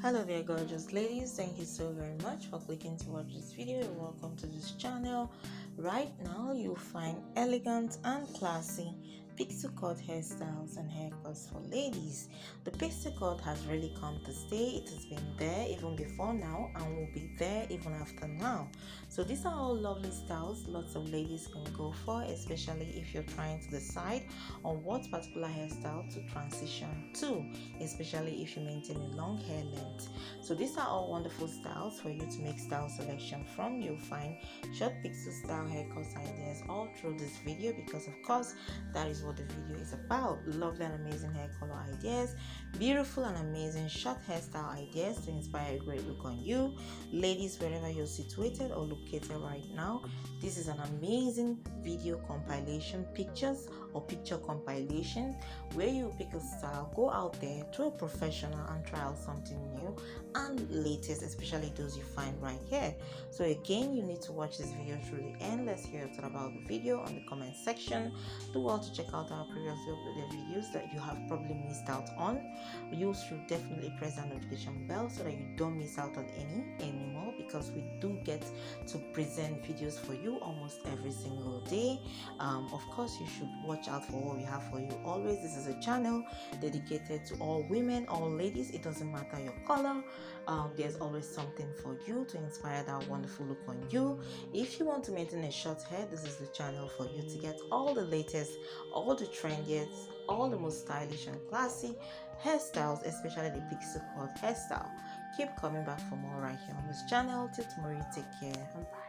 Hello there gorgeous ladies, thank you so very much for clicking to watch this video. Welcome to this channel. Right now you'll find elegant and classy pixie cut hairstyles and haircuts for ladies. The pixie cut has really come to stay. It has been there even before now and will be there even after now. So these are all lovely styles lots of ladies can go for, especially if you're trying to decide on what particular hairstyle to transition to, especially if you maintain a long hair length. So these are all wonderful styles for you to make style selection from. You'll find short pixie style haircuts ideas all through this video, because of course that is what the video is about. Lovely and amazing hair color ideas, beautiful and amazing short hairstyle ideas to inspire a great look on you. Ladies, wherever you're situated or located right now, this is an amazing video compilation, pictures or picture compilation, where you pick a style, go out there to a professional and try out something new and latest, especially those you find right here. So again, you need to watch this video through the end. Let's hear your thought about the video on the comment section. Do also check out our previously uploaded videos that you have probably missed out on. You should definitely press that notification bell so that you don't miss out on any anymore, because we do get to present videos for you almost every single day. Of course, you should watch out for what we have for you always. This is a channel dedicated to all women, all ladies. It doesn't matter your color. There's always something for you to inspire that wonderful look on you. If you want to maintain a short hair, this is the channel for you to get all the latest, all the trendiest, all the most stylish and classy hairstyles, especially the pixie cut hairstyle. Keep coming back for more right here on this channel. Till tomorrow, take care and bye.